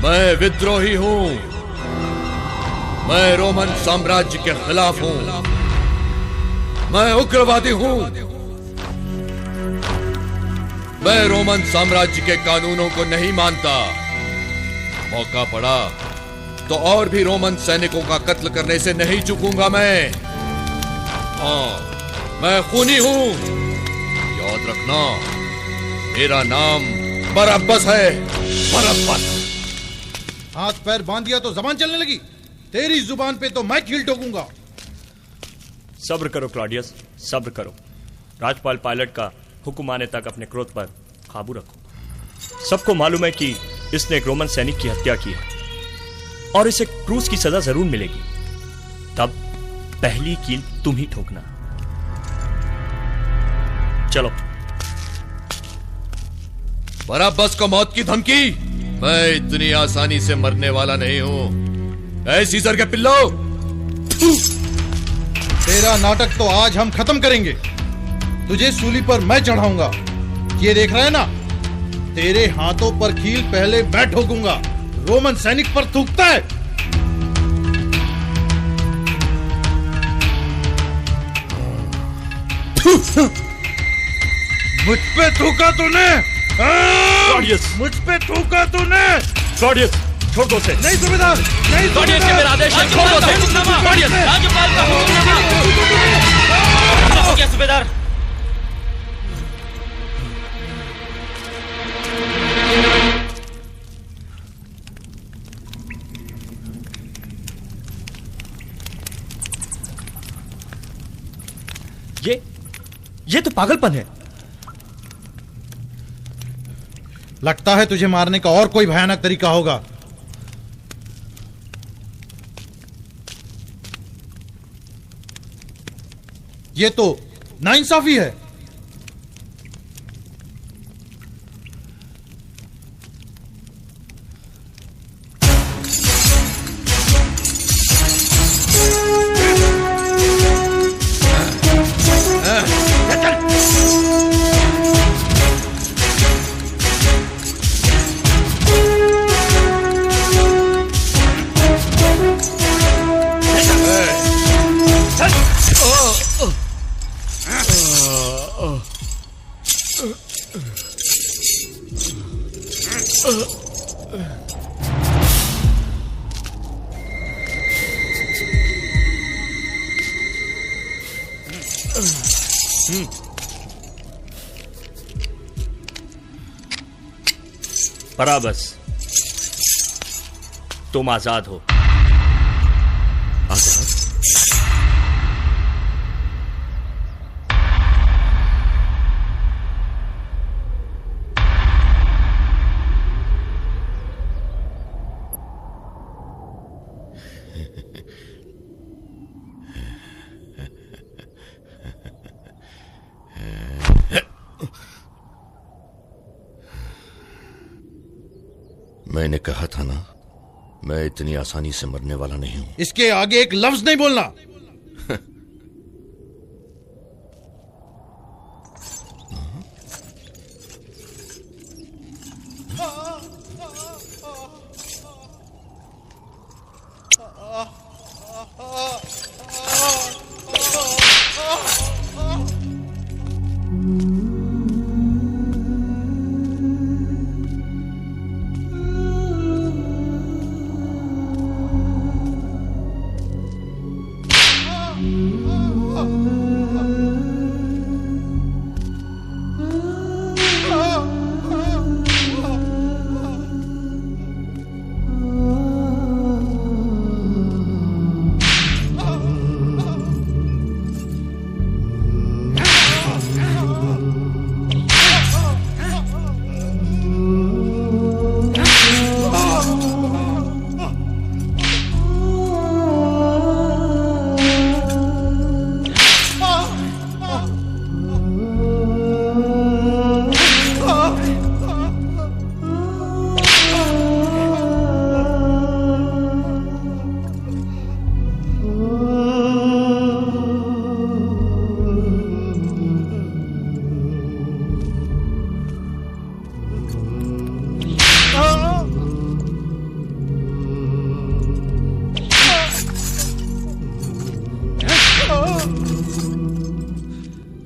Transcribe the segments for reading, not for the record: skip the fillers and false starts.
मैं विद्रोही हूं। मैं रोमन साम्राज्य के खिलाफ हूं। मैं उग्रवादी हूं। मैं रोमन साम्राज्य के कानूनों को नहीं मानता। मौका पड़ा तो और भी रोमन सैनिकों का कत्ल करने से नहीं चूकूंगा मैं। हाँ, मैं खूनी हूं। याद रखना, मेरा नाम बरअब्बस है। बरअब्बस। हाथ पैर बांध दिया तो जबान चलने लगी। तेरी जुबान पे तो मैं कील ठोकूंगा। सब्र करो क्लॉडियस, सब्र करो। राजपाल पायलट का हुक्म आने तक अपने क्रोध पर काबू रखो। सबको मालूम है कि इसने एक रोमन सैनिक की हत्या की है और इसे क्रूस की सजा जरूर मिलेगी। तब पहली कील तुम ही ठोकना। चलो। बरअब्बस को मौत की धमकी? मैं इतनी आसानी से मरने वाला नहीं हूं। ऐ सीजर के पिल्लो, तेरा नाटक तो आज हम खत्म करेंगे। तुझे सूली पर मैं चढ़ाऊंगा। ये देख रहे हैं ना, तेरे हाथों पर कील पहले मैं ठोकूंगा। रोमन सैनिक पर थूकता है। मुझ पे थूका तूने। मुझ पे थूका तूने। क्लॉडियस, छोड़ दो उसे। नहीं सूबेदार, नहीं क्लॉडियस, ये मेरा आदेश है। छोड़ दो उसे। क्लॉडियस, राज्यपाल का हो गया सूबेदार। ये तो पागलपन है। लगता है तुझे मारने का और कोई भयानक तरीका होगा। ये तो नाइंसाफी है। बराबस, तुम आजाद हो। आजाद? मैंने कहा था ना, मैं इतनी आसानी से मरने वाला नहीं हूं। इसके आगे एक लफ्ज नहीं बोलना।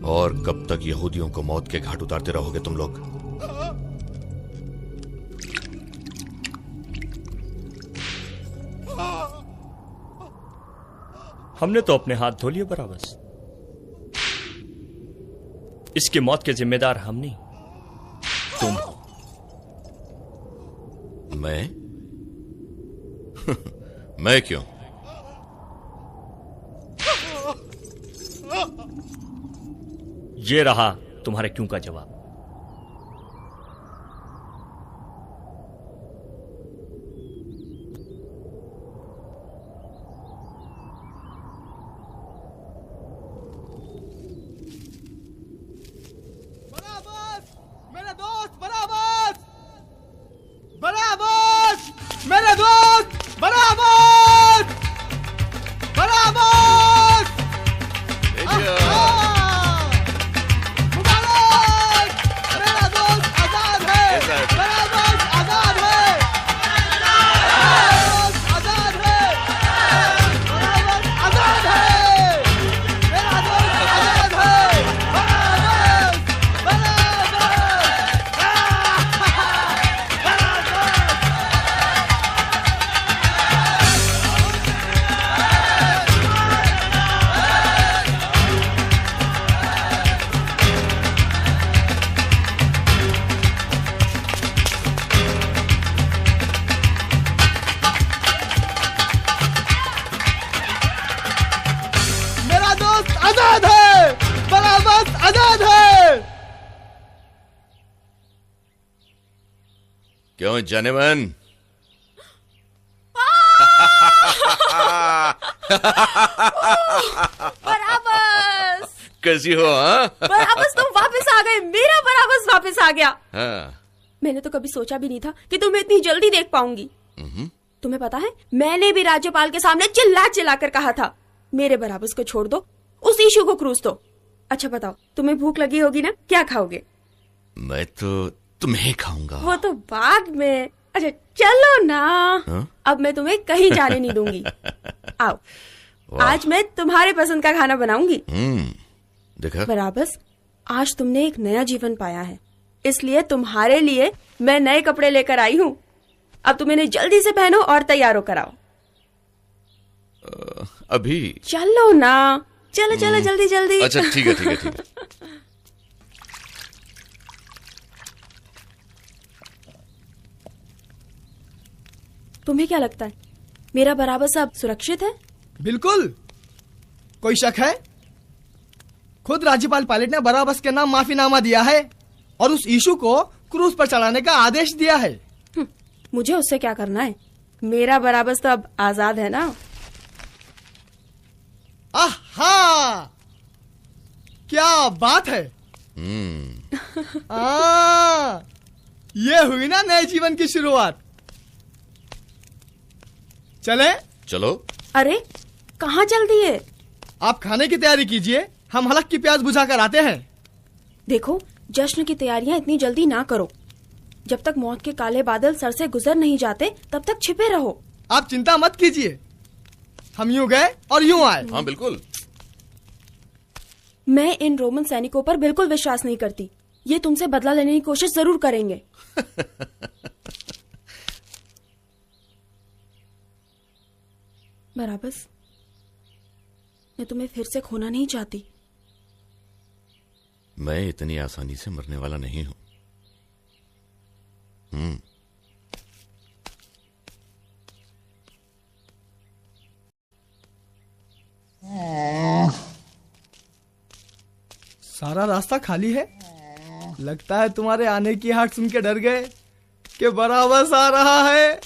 और कब तक यहूदियों को मौत के घाट उतारते रहोगे तुम लोग? हमने तो अपने हाथ धो लिए बराबस। इसकी मौत के जिम्मेदार हम नहीं, तुम हो। मैं? मैं क्यों? ये रहा तुम्हारे क्यों का जवाब। क्यों जेनेवन? बराबस कैसी हो? हाँ? बराबस तुम वापस आ गए। मेरा बराबस वापस आ गया। हाँ। मैंने तो कभी सोचा भी नहीं था कि तुम्हें इतनी जल्दी देख पाऊंगी। तुम्हें पता है, मैंने भी राज्यपाल के सामने चिल्ला चिल्ला कर कहा था, मेरे बराबस को छोड़ दो, उस ईशू को क्रूज दो। अच्छा बताओ, तुम्हें भूख लगी होगी ना, क्या खाओगे? मैं तो तुम्हें खाऊंगा। वो तो बाद में। अच्छा चलो ना। हाँ? अब मैं तुम्हें कहीं जाने नहीं दूंगी। आओ, आज मैं तुम्हारे पसंद का खाना बनाऊंगी। देखा? बराबस, आज तुमने एक नया जीवन पाया है, इसलिए तुम्हारे लिए मैं नए कपड़े लेकर आई हूँ। अब तुम इन्हें जल्दी से पहनो और तैयार होकर आओ। अभी? चलो ना, चलो चलो जल्दी जल्दी। अच्छा ठीक है ठीक है ठीक है। तुम्हें क्या लगता है, मेरा बराबस अब सुरक्षित है? बिल्कुल। कोई शक है? खुद राज्यपाल पायलट ने बराबस के नाम माफीनामा दिया है और उस इशू को क्रूज पर चढ़ाने का आदेश दिया है। मुझे उससे क्या करना है? मेरा बराबस तो अब आजाद है ना। आहा, क्या बात है। ये हुई ना नए जीवन की शुरुआत। चले? चलो। अरे कहाँ चल दिए? आप खाने की तैयारी कीजिए, हम हलक की प्यास बुझाकर आते हैं। देखो, जश्न की तैयारियां इतनी जल्दी ना करो। जब तक मौत के काले बादल सर से गुजर नहीं जाते, तब तक छिपे रहो। आप चिंता मत कीजिए, हम यूं गए और यूं आए। हाँ बिल्कुल। मैं इन रोमन सैनिकों पर बिल्कुल विश्वास नहीं करती। ये तुमसे बदला लेने की कोशिश जरूर करेंगे। बराबस, मैं तुम्हें फिर से खोना नहीं चाहती। मैं इतनी आसानी से मरने वाला नहीं हूं। सारा रास्ता खाली है। लगता है तुम्हारे आने की हाट सुन के डर गए कि बराबस आ रहा है।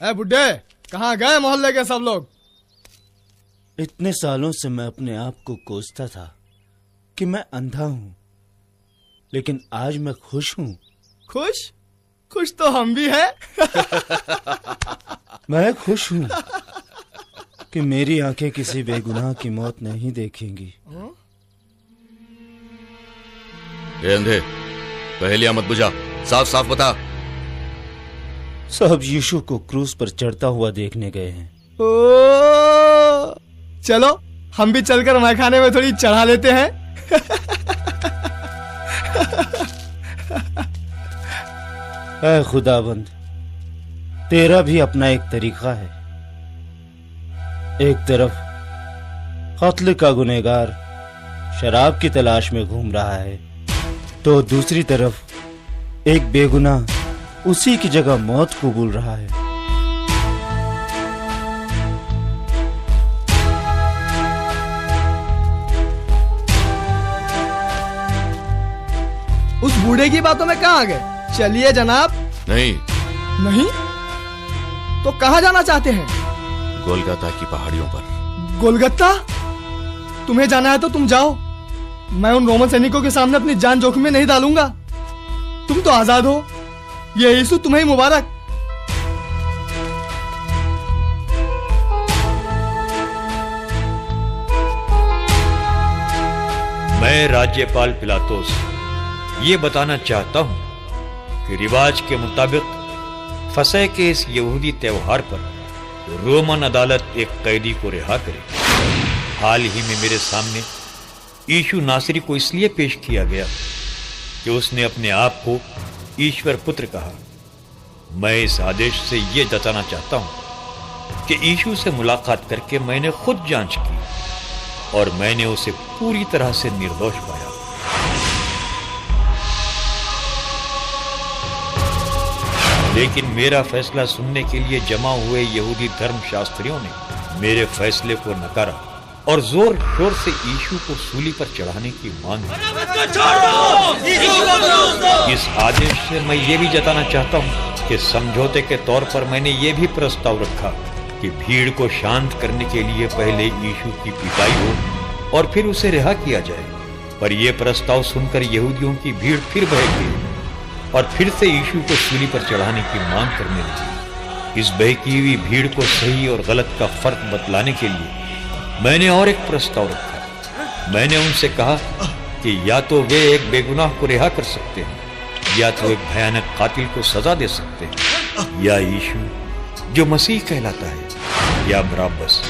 ए बुड्ढे, कहाँ गए मोहल्ले के सब लोग? इतने सालों से मैं अपने आप को कोसता था कि मैं अंधा हूं, लेकिन आज मैं खुश हूं। खुश? खुश तो हम भी हैं। मैं खुश हूं कि मेरी आंखें किसी बेगुनाह की मौत नहीं देखेंगी। ए अंधे, पहेलियां मत बुझा। साफ साफ बता। साहब यीशु को क्रूस पर चढ़ता हुआ देखने गए हैं। ओ, चलो हम भी चलकर मैखाने में थोड़ी चढ़ा लेते हैं। ऐ खुदाबंद, तेरा भी अपना एक तरीका है। एक तरफ कत्ल का गुनहगार शराब की तलाश में घूम रहा है, तो दूसरी तरफ एक बेगुनाह उसी की जगह मौत कबूल रहा है। उस बूढ़े की बातों में कहाँ आ गए? चलिए जनाब। नहीं, नहीं तो कहाँ जाना चाहते हैं? गोलगाता की पहाड़ियों पर। गोलगत्ता? तुम्हें जाना है तो तुम जाओ, मैं उन रोमन सैनिकों के सामने अपनी जान जोखिम में नहीं डालूंगा। तुम तो आजाद हो, ये यीशु तुम्हें मुबारक। मैं राज्यपाल पिलातुस ये बताना चाहता हूं कि रिवाज के मुताबिक फसह के इस यहूदी त्योहार पर रोमन अदालत एक कैदी को रिहा करे। हाल ही में मेरे सामने यीशु नासरी को इसलिए पेश किया गया कि उसने अपने आप को ईश्वर पुत्र कहा। मैं इस आदेश से यह जताना चाहता हूं कि यीशु से मुलाकात करके मैंने खुद जांच की और मैंने उसे पूरी तरह से निर्दोष पाया। लेकिन मेरा फैसला सुनने के लिए जमा हुए यहूदी धर्मशास्त्रियों ने मेरे फैसले को नकारा और जोर शोर से यीशु को सूली पर चढ़ाने की मांग की। इस आदेश से मैं ये भी जताना चाहता हूँ कि समझौते के तौर पर मैंने ये भी प्रस्ताव रखा कि भीड़ को शांत करने के लिए पहले यीशु की पिटाई हो और फिर उसे रिहा किया जाए। पर यह प्रस्ताव सुनकर यहूदियों की भीड़ फिर बहक गई और फिर से यीशु को सूली पर चढ़ाने की मांग करने लगी। इस बहकी हुई भीड़ को सही और गलत का फर्क बतलाने के लिए मैंने और एक प्रस्ताव रखा। मैंने उनसे कहा कि या तो वे एक बेगुनाह को रिहा कर सकते हैं, या तो एक भयानक कातिल को सजा दे सकते हैं, या यीशु जो मसीह कहलाता है, या बराबस।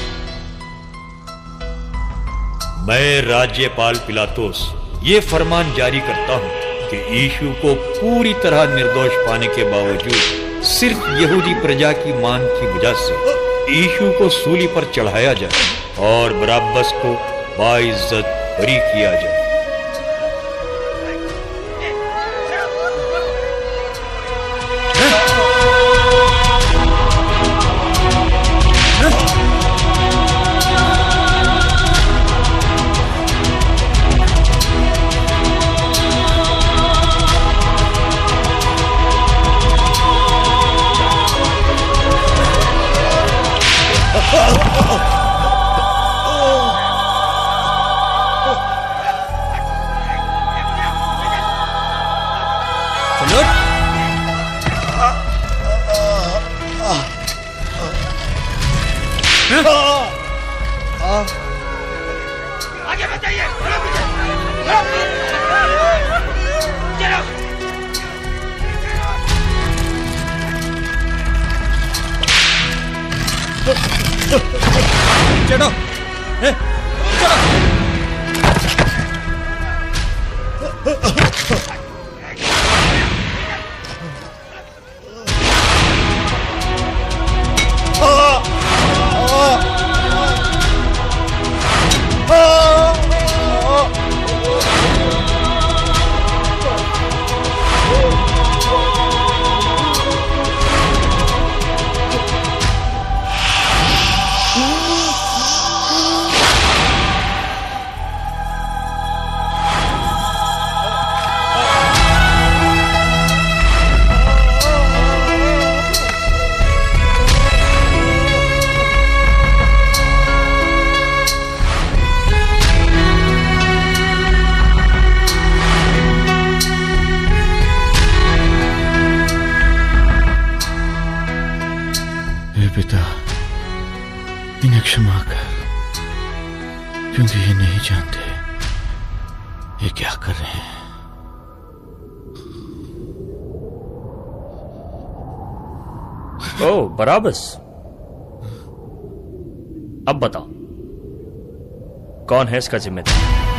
मैं राज्यपाल पिलातुस ये फरमान जारी करता हूं कि यीशु को पूरी तरह निर्दोष पाने के बावजूद सिर्फ यहूदी प्रजा की मांग की वजह से यीशु को सूली पर चढ़ाया जाए और बराबस को बाइज्जत बरी किया जाए। आगे बताइए। चलो, पिता, इन्हें क्षमा कर, क्योंकि ये नहीं जानते ये क्या कर रहे हैं। ओ बराबस, अब बताओ कौन है इसका जिम्मेदार?